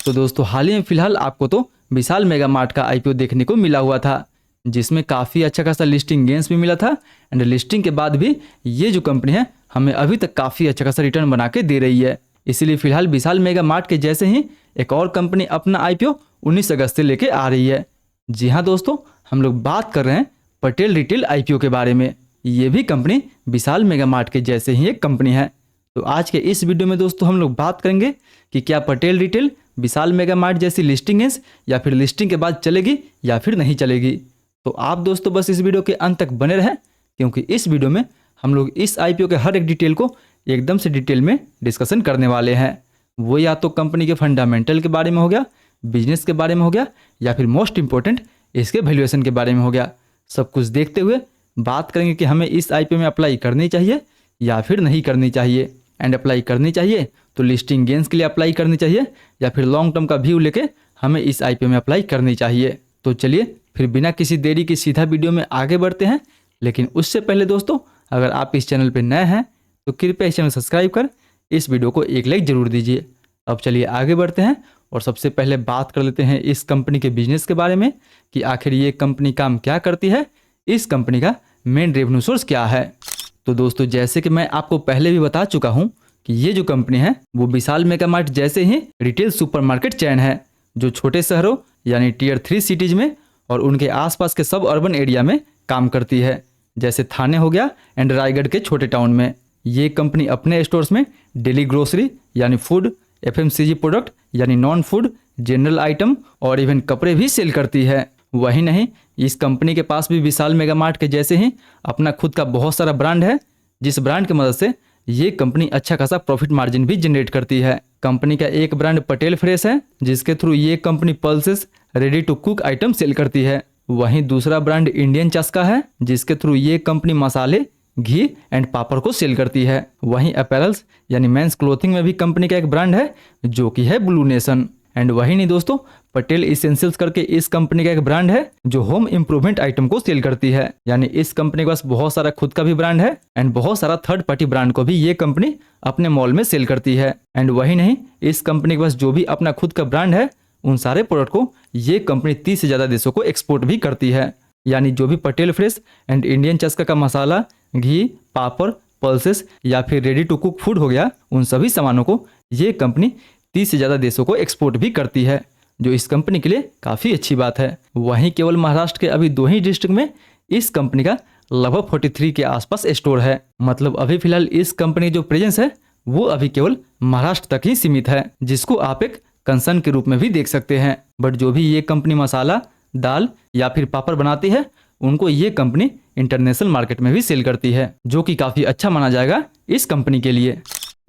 तो दोस्तों हाल ही में फिलहाल आपको तो विशाल मेगा मार्ट का आईपीओ देखने को मिला हुआ था, जिसमें काफ़ी अच्छा खासा लिस्टिंग गेंस भी मिला था। एंड लिस्टिंग के बाद भी ये जो कंपनी है हमें अभी तक काफ़ी अच्छा खासा रिटर्न बना के दे रही है। इसीलिए फिलहाल विशाल मेगा मार्ट के जैसे ही एक और कंपनी अपना आईपीओ 19 अगस्त से लेके आ रही है। जी हाँ दोस्तों, हम लोग बात कर रहे हैं पटेल रिटेल आईपीओ के बारे में। ये भी कंपनी विशाल मेगा मार्ट के जैसे ही एक कंपनी है। तो आज के इस वीडियो में दोस्तों हम लोग बात करेंगे कि क्या पटेल रिटेल विशाल मेगा मार्ट जैसी लिस्टिंग है या फिर लिस्टिंग के बाद चलेगी या फिर नहीं चलेगी। तो आप दोस्तों बस इस वीडियो के अंत तक बने रहें, क्योंकि इस वीडियो में हम लोग इस आईपीओ के हर एक डिटेल को एकदम से डिटेल में डिस्कशन करने वाले हैं। वो या तो कंपनी के फंडामेंटल के बारे में हो गया, बिजनेस के बारे में हो गया, या फिर मोस्ट इंपॉर्टेंट इसके वैल्यूएशन के बारे में हो गया। सब कुछ देखते हुए बात करेंगे कि हमें इस आईपीओ में अप्लाई करनी चाहिए या फिर नहीं करनी चाहिए। एंड अप्लाई करनी चाहिए तो लिस्टिंग गेंस के लिए अप्लाई करनी चाहिए या फिर लॉन्ग टर्म का व्यू लेके हमें इस आईपीओ में अप्लाई करनी चाहिए। तो चलिए फिर बिना किसी देरी के सीधा वीडियो में आगे बढ़ते हैं। लेकिन उससे पहले दोस्तों, अगर आप इस चैनल पर नए हैं तो कृपया इस चैनल सब्सक्राइब कर इस वीडियो को एक लाइक जरूर दीजिए। अब चलिए आगे बढ़ते हैं और सबसे पहले बात कर लेते हैं इस कंपनी के बिजनेस के बारे में कि आखिर ये कंपनी काम क्या करती है, इस कंपनी का मेन रेवेन्यू सोर्स क्या है। तो दोस्तों जैसे कि मैं आपको पहले भी बता चुका हूँ कि ये जो कंपनी है वो विशाल मेगा मार्ट जैसे ही रिटेल सुपरमार्केट चैन है, जो छोटे शहरों यानी टियर 3 सिटीज में और उनके आसपास के सब अर्बन एरिया में काम करती है, जैसे थाने हो गया एंड रायगढ़ के छोटे टाउन में। ये कंपनी अपने स्टोर्स में डेली ग्रोसरी यानी फूड, एफएमसीजी प्रोडक्ट यानी नॉन फूड, जनरल आइटम और इवन कपड़े भी सेल करती है। वही नहीं, इस कंपनी के पास भी विशाल मेगा मार्ट के जैसे ही अपना खुद का बहुत सारा ब्रांड है, जिस ब्रांड की मदद से ये कंपनी अच्छा खासा प्रॉफिट मार्जिन भी जनरेट करती है। कंपनी का एक ब्रांड पटेल फ्रेश है, जिसके थ्रू ये company pulses ready to cook item sell करती है। वहीं दूसरा ब्रांड इंडियन चस्का है, जिसके थ्रू ये कंपनी मसाले, घी एंड पापड़ को सेल करती है। वहीं अपैरल्स यानी मेंस क्लोथिंग में भी कंपनी का एक ब्रांड है जो कि है ब्लू नेशन। एंड वही नहीं दोस्तों, पटेल इसेंशियल्स करके इस कंपनी का एक ब्रांड है जो होम इंप्रूवमेंट आइटम को सेल करती है। यानी इस कंपनी के पास बहुत सारा खुद का भी ब्रांड है एंड बहुत सारा थर्ड पार्टी ब्रांड को भी ये कंपनी अपने मॉल में सेल करती है। एंड वही नहीं, इस कंपनी के पास जो भी अपना खुद का ब्रांड है उन सारे प्रोडक्ट को ये कंपनी 30 से ज्यादा देशों को एक्सपोर्ट भी करती है। यानी जो भी पटेल फ्रेश एंड इंडियन चस्का का मसाला, घी, पापड़, पल्सेस या फिर रेडी टू कुक फूड हो गया, उन सभी सामानों को ये कंपनी 30 से ज़्यादा देशों को एक्सपोर्ट भी करती है, जो इस कंपनी के लिए काफ़ी अच्छी बात है। वहीं केवल महाराष्ट्र के अभी 2 ही डिस्ट्रिक्ट में इस कंपनी का लगभग 43 के आसपास स्टोर है। मतलब अभी फिलहाल इस कंपनी जो प्रेजेंस है वो अभी केवल महाराष्ट्र तक ही सीमित है, जिसको आप एक कंसर्न के रूप में भी देख सकते हैं। बट जो भी ये कंपनी मसाला, दाल या फिर पापड़ बनाती है, उनको ये कंपनी इंटरनेशनल मार्केट में भी सेल करती है, जो कि काफ़ी अच्छा माना जाएगा इस कंपनी के लिए।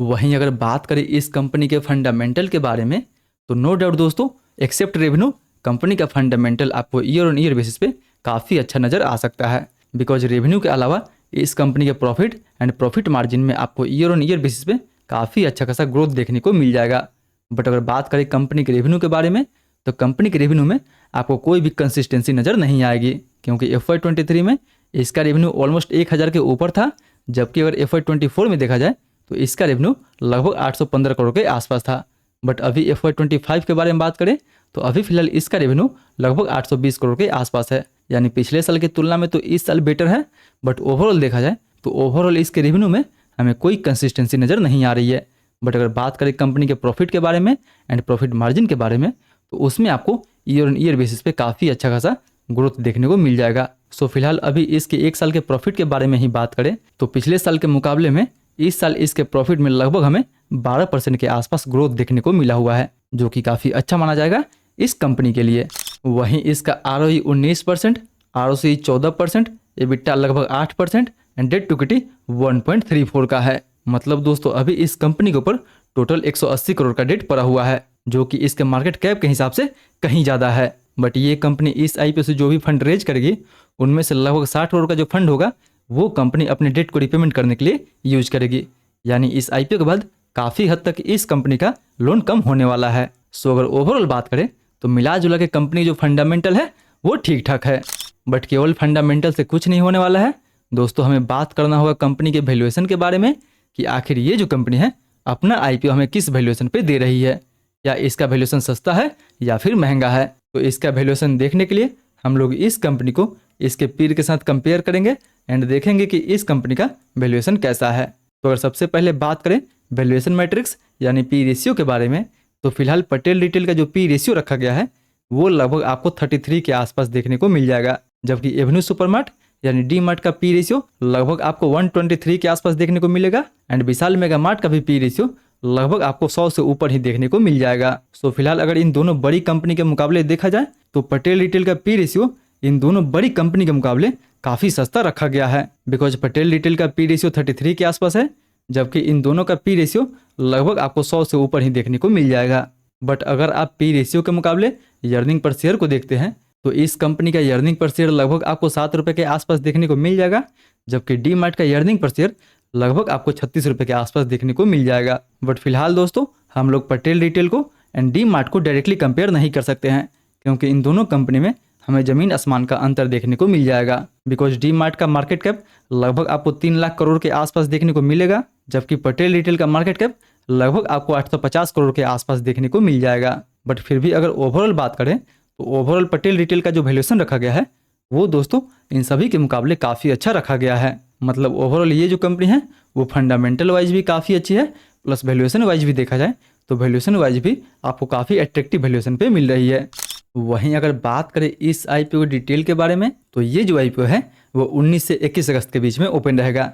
वहीं अगर बात करें इस कंपनी के फंडामेंटल के बारे में, तो नो डाउट दोस्तों, एक्सेप्ट रेवेन्यू, कंपनी का फंडामेंटल आपको ईयर ऑन ईयर बेसिस पे काफ़ी अच्छा नज़र आ सकता है। बिकॉज रेवेन्यू के अलावा इस कंपनी के प्रॉफिट एंड प्रॉफिट मार्जिन में आपको ईयर ऑन ईयर बेसिस पे काफ़ी अच्छा खासा ग्रोथ देखने को मिल जाएगा। बट अगर बात करें कंपनी के रेवेन्यू के बारे में, तो कंपनी के रेवेन्यू में आपको कोई भी कंसिस्टेंसी नज़र नहीं आएगी, क्योंकि FY23 में इसका रेवेन्यू ऑलमोस्ट 1000 के ऊपर था, जबकि अगर FY24 में देखा जाए तो इसका रेवेन्यू लगभग 815 करोड़ के आसपास था। बट अभी FY25 के बारे में बात करें तो अभी फिलहाल इसका रेवेन्यू लगभग 820 करोड़ के आसपास है। यानी पिछले साल की तुलना में तो इस साल बेटर है, बट ओवरऑल देखा जाए तो ओवरऑल इसके रेवेन्यू में हमें कोई कंसिस्टेंसी नज़र नहीं आ रही है। बट अगर बात करें कंपनी के प्रॉफिट के बारे में एंड प्रॉफिट मार्जिन के बारे में, तो उसमें आपको ईयर ऑन ईयर बेसिस पे काफ़ी अच्छा खासा ग्रोथ देखने को मिल जाएगा। सो फिलहाल अभी इसके 1 साल के प्रॉफिट के बारे में ही बात करें तो पिछले साल के मुकाबले में इस साल इसके प्रॉफिट में लगभग हमें 12% के आसपास ग्रोथ देखने को मिला हुआ है, जो कि काफ़ी अच्छा माना जाएगा इस कंपनी के लिए। वहीं इसका ROE 19%, ROCE 14%, EBITDA लगभग 8% एंड डेट टू इक्विटी 1.34 का है। मतलब दोस्तों अभी इस कंपनी के ऊपर टोटल 180 करोड़ का डेट पड़ा हुआ है, जो कि इसके मार्केट कैप के हिसाब से कहीं ज़्यादा है। बट ये कंपनी इस आईपीओ से जो भी फंड रेज करेगी, उनमें से लगभग 60 करोड़ का जो फंड होगा वो कंपनी अपने डेट को रिपेमेंट करने के लिए यूज करेगी। यानी इस आईपीओ के बाद काफ़ी हद तक इस कंपनी का लोन कम होने वाला है। सो अगर ओवरऑल बात करें तो मिला जुला के कंपनी जो फंडामेंटल है वो ठीक ठाक है। बट केवल फंडामेंटल से कुछ नहीं होने वाला है दोस्तों, हमें बात करना होगा कंपनी के वैल्यूएशन के बारे में कि आखिर ये जो कंपनी है अपना आईपीओ हमें किस वैल्यूएशन पे दे रही है। या इसका वैल्यूएशन सस्ता है या फिर महंगा है। तो इसका वैल्यूएशन देखने के लिए हम लोग इस कंपनी को इसके पीर के साथ कंपेयर करेंगे एंड देखेंगे कि इस कंपनी का वैल्यूएशन कैसा है। तो अगर सबसे पहले बात करें वैल्यूएशन मैट्रिक्स यानी पी रेशियो के बारे में, तो फिलहाल पटेल रिटेल का जो पी रेशियो रखा गया है वो लगभग आपको 33 के आसपास देखने को मिल जाएगा, जबकि एवेन्यू सुपरमार्ट यानी डी मार्ट का पी रेशियो लगभग आपको 123 के आसपास देखने को मिलेगा एंड विशाल मेगा मार्ट का भी पी रेशियो लगभग आपको 100 से ऊपर ही देखने को मिल जाएगा। सो फिलहाल अगर इन दोनों बड़ी कंपनी के मुकाबले देखा जाए तो पटेल रिटेल का पी रेशियो इन दोनों बड़ी कंपनी के मुकाबले काफी सस्ता रखा गया है, बिकॉज पटेल रिटेल का पी रेशियो 33 के आसपास है, जबकि इन दोनों का पी रेशियो लगभग आपको 100 से ऊपर ही देखने को मिल जाएगा। बट अगर आप पी रेशियो के मुकाबले अर्निंग पर शेयर को देखते हैं तो इस कंपनी का अर्निंग पर शेयर लगभग आपको 7 रुपये के आसपास देखने को मिल जाएगा, जबकि डी मार्ट का अर्निंग पर शेयर लगभग आपको 36 रुपये के आसपास देखने को मिल जाएगा। बट फिलहाल दोस्तों हम लोग पटेल रिटेल को एंड डी मार्ट को डायरेक्टली कंपेयर नहीं कर सकते हैं, क्योंकि इन दोनों कंपनी में हमें जमीन आसमान का अंतर देखने को मिल जाएगा। बिकॉज डी मार्ट का मार्केट कैप लगभग आपको 3 लाख करोड़ के आसपास देखने को मिलेगा, जबकि पटेल रिटेल का मार्केट कैप लगभग आपको 850 करोड़ के आसपास देखने को मिल जाएगा। बट फिर भी अगर ओवरऑल बात करें तो ओवरऑल पटेल रिटेल का जो वैल्यूएशन रखा गया है वो दोस्तों इन सभी के मुकाबले काफ़ी अच्छा रखा गया है। मतलब ओवरऑल ये जो कंपनी है वो फंडामेंटल वाइज भी काफ़ी अच्छी है, प्लस वैल्यूएशन वाइज भी देखा जाए तो वैल्यूएशन वाइज भी आपको काफ़ी अट्रैक्टिव वैल्यूएशन पे मिल रही है। वहीं अगर बात करें इस आईपीओ डिटेल के बारे में तो ये जो आईपीओ है वो 19 से 21 अगस्त के बीच में ओपन रहेगा।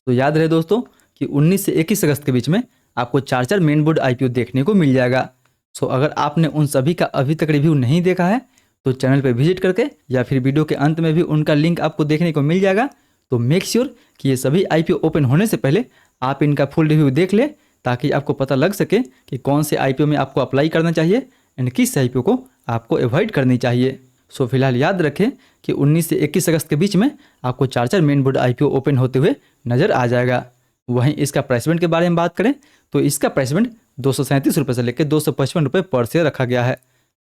तो याद रहे दोस्तों कि 19 से 21 अगस्त के बीच में आपको 4 मेन बोर्ड आईपीओ देखने को मिल जाएगा। सो अगर आपने उन सभी का अभी तक रिव्यू नहीं देखा है तो चैनल पे विजिट करके या फिर वीडियो के अंत में भी उनका लिंक आपको देखने को मिल जाएगा। तो मेक श्योर कि ये सभी आईपीओ ओपन होने से पहले आप इनका फुल रिव्यू देख ले, ताकि आपको पता लग सके कि कौन से आईपीओ में आपको अप्लाई करना चाहिए एंड किस आईपीओ को आपको अवॉइड करनी चाहिए। सो फिलहाल याद रखें कि 19 से 21 अगस्त के बीच में आपको 4 मेन बोर्ड आईपीओ ओपन होते हुए नजर आ जाएगा। वहीं इसका प्राइस बैंड के बारे में बात करें तो इसका प्राइस बैंड 237 रुपये से लेकर 255 रुपये पर शेयर रखा गया है।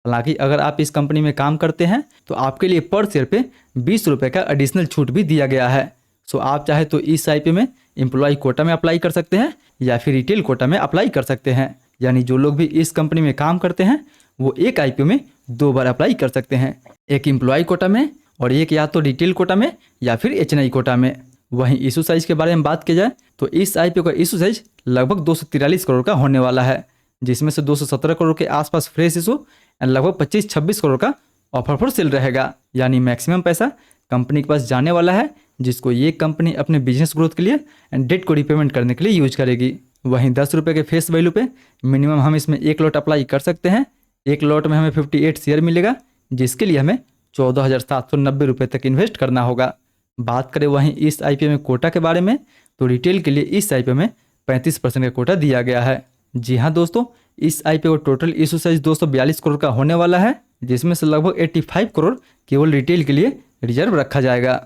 हालांकि अगर आप इस कंपनी में काम करते हैं तो आपके लिए पर शेयर पे 20 रुपये का एडिशनल छूट भी दिया गया है। सो आप चाहे तो इस आईपीओ में एम्प्लॉय कोटा में अप्लाई कर सकते हैं या फिर रिटेल कोटा में अप्लाई कर सकते हैं। यानी जो लोग भी इस कंपनी में काम करते हैं वो एक आईपीओ में 2 बार अप्लाई कर सकते हैं, एक एम्प्लॉय कोटा में और एक या तो रिटेल कोटा में या फिर एचएनआई कोटा में। वहीं इशू साइज के बारे में बात की जाए तो इस आईपीओ का इशू साइज लगभग 243 करोड़ का होने वाला है, जिसमें से 217 करोड़ के आसपास फ्रेश इशू एंड लगभग 25-26 करोड़ का ऑफर फॉर सेल रहेगा। यानी मैक्सिमम पैसा कंपनी के पास जाने वाला है, जिसको ये कंपनी अपने बिजनेस ग्रोथ के लिए एंड डेट को रिपेमेंट करने के लिए यूज करेगी। वहीं 10 रुपये के फेस वैल्यू पे मिनिमम हम इसमें 1 लॉट अप्लाई कर सकते हैं। एक लॉट में हमें 58 शेयर मिलेगा, जिसके लिए हमें 14,790 रुपये तक इन्वेस्ट करना होगा। बात करें वहीं इस आईपीओ में कोटा के बारे में तो रिटेल के लिए इस आईपीओ में 35% का कोटा दिया गया है। जी हाँ दोस्तों, इस आईपीओ का टोटल इशू साइज 242 करोड़ का होने वाला है, जिसमें से लगभग 85 करोड़ केवल रिटेल के लिए रिजर्व रखा जाएगा।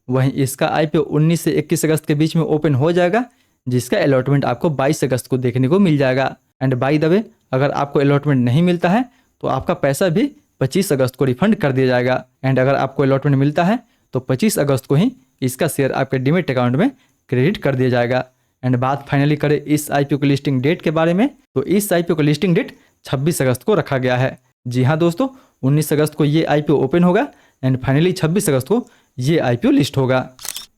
वहीं इसका आईपीओ 19 से 21 अगस्त के बीच में ओपन हो जाएगा, जिसका अलॉटमेंट आपको 22 अगस्त को देखने को मिल जाएगा। एंड बाय द वे अगर आपको अलॉटमेंट नहीं मिलता है तो आपका पैसा भी 25 अगस्त को रिफंड कर दिया जाएगा। एंड अगर आपको अलॉटमेंट मिलता है तो 25 अगस्त को ही इसका शेयर आपके डीमेट अकाउंट में क्रेडिट कर दिया जाएगा। एंड बात फाइनली करें इस आईपीओ की लिस्टिंग डेट के बारे में तो इस आईपीओ का लिस्टिंग डेट 26 अगस्त को रखा गया है। जी हाँ दोस्तों, 19 अगस्त को ये आईपीओ ओपन होगा एंड फाइनली 26 अगस्त को ये आईपीओ लिस्ट होगा।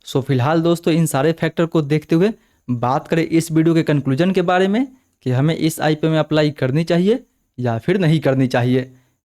सो फिलहाल दोस्तों इन सारे फैक्टर को देखते हुए बात करें इस वीडियो के कंक्लूजन के बारे में कि हमें इस आईपीओ में अप्लाई करनी चाहिए या फिर नहीं करनी चाहिए।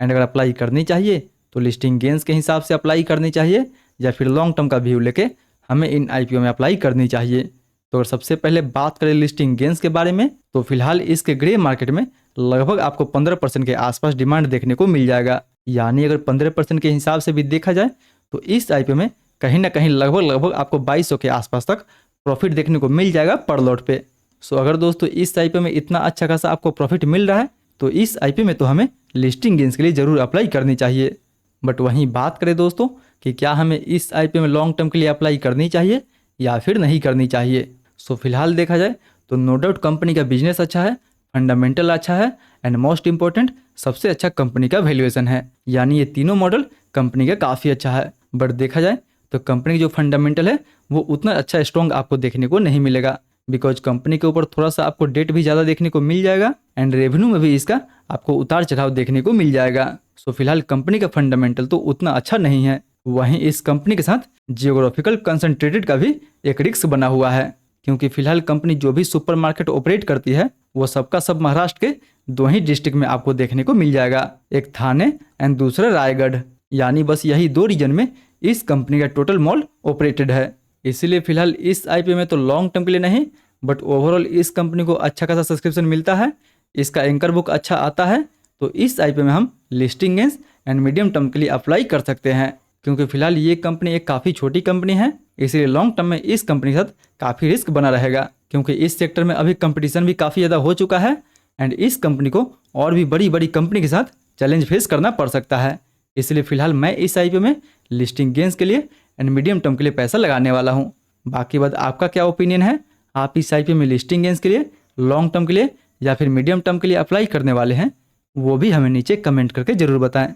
एंड अगर अप्लाई करनी चाहिए तो लिस्टिंग गेंस के हिसाब से अप्लाई करनी चाहिए या फिर लॉन्ग टर्म का व्यू लेके हमें इन आईपीओ में अप्लाई करनी चाहिए। तो अगर सबसे पहले बात करें लिस्टिंग गेंस के बारे में तो फिलहाल इसके ग्रे मार्केट में लगभग आपको 15% के आसपास डिमांड देखने को मिल जाएगा। यानी अगर 15% के हिसाब से भी देखा जाए तो इस आईपीओ में कहीं ना कहीं लगभग आपको 2200 के आसपास तक प्रॉफिट देखने को मिल जाएगा पर लॉट पे। सो अगर दोस्तों इस आईपीओ में इतना अच्छा खासा आपको प्रॉफिट मिल रहा है तो इस आईपीओ में तो हमें लिस्टिंग गेंस के लिए ज़रूर अप्लाई करनी चाहिए। बट वहीं बात करें दोस्तों कि क्या हमें इस आईपीओ में लॉन्ग टर्म के लिए अप्लाई करनी चाहिए या फिर नहीं करनी चाहिए। सो फिलहाल देखा जाए तो नो डाउट कंपनी का बिजनेस अच्छा है, फंडामेंटल अच्छा है एंड मोस्ट इंपॉर्टेंट सबसे अच्छा कंपनी का वैल्यूएशन है। यानी ये तीनों मॉडल कंपनी का काफ़ी अच्छा है। बट देखा जाए तो कंपनी की जो फंडामेंटल है वो उतना अच्छा स्ट्रॉन्ग आपको देखने को नहीं मिलेगा, बिकॉज कंपनी के ऊपर थोड़ा सा आपको डेट भी ज़्यादा देखने को मिल जाएगा एंड रेवेन्यू में भी इसका आपको उतार चढ़ाव देखने को मिल जाएगा। सो फिलहाल कंपनी का फंडामेंटल तो उतना अच्छा नहीं है। वहीं इस कंपनी के साथ जियोग्राफिकल कंसंट्रेटेड का भी एक रिस्क बना हुआ है, क्योंकि फिलहाल कंपनी जो भी सुपरमार्केट ऑपरेट करती है वो सबका सब महाराष्ट्र के 2 ही डिस्ट्रिक्ट में आपको देखने को मिल जाएगा, एक थाने एंड दूसरा रायगढ़। यानी बस यही 2 रीजन में इस कंपनी का टोटल मॉल ऑपरेटेड है। इसीलिए फिलहाल इस आईपीओ में तो लॉन्ग टर्म के लिए नहीं, बट ओवरऑल इस कंपनी को अच्छा खासा सब्सक्रिप्शन मिलता है, इसका एंकर बुक अच्छा आता है, तो इस आईपीओ में हम listing gains and medium term के लिए अप्लाई कर सकते हैं। क्योंकि फिलहाल ये कंपनी एक काफ़ी छोटी कंपनी है, इसलिए लॉन्ग टर्म में इस कंपनी के साथ काफ़ी रिस्क बना रहेगा, क्योंकि इस सेक्टर में अभी कंपटीशन भी काफ़ी ज़्यादा हो चुका है एंड इस कंपनी को और भी बड़ी बड़ी कंपनी के साथ चैलेंज फेस करना पड़ सकता है। इसलिए फिलहाल मैं इस आईपीओ में लिस्टिंग गेंस के लिए एंड मीडियम टर्म के लिए पैसा लगाने वाला हूँ। बाकी बात आपका क्या ओपिनियन है, आप इस आईपीओ में लिस्टिंग गेंस के लिए, लॉन्ग टर्म के लिए या फिर मीडियम टर्म के लिए अप्लाई करने वाले हैं, वो भी हमें नीचे कमेंट करके ज़रूर बताएं।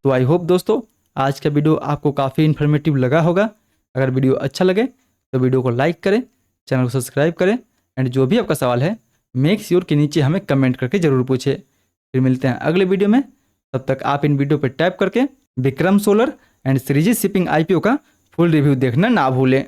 तो आई होप दोस्तों आज का वीडियो आपको काफ़ी इन्फॉर्मेटिव लगा होगा। अगर वीडियो अच्छा लगे तो वीडियो को लाइक करें, चैनल को सब्सक्राइब करें एंड जो भी आपका सवाल है मेक श्योर के नीचे हमें कमेंट करके ज़रूर पूछे। फिर मिलते हैं अगले वीडियो में, तब तक आप इन वीडियो पर टैप करके Vikram solar and Shreejit shipping IPO का फुल रिव्यू देखना ना भूलें।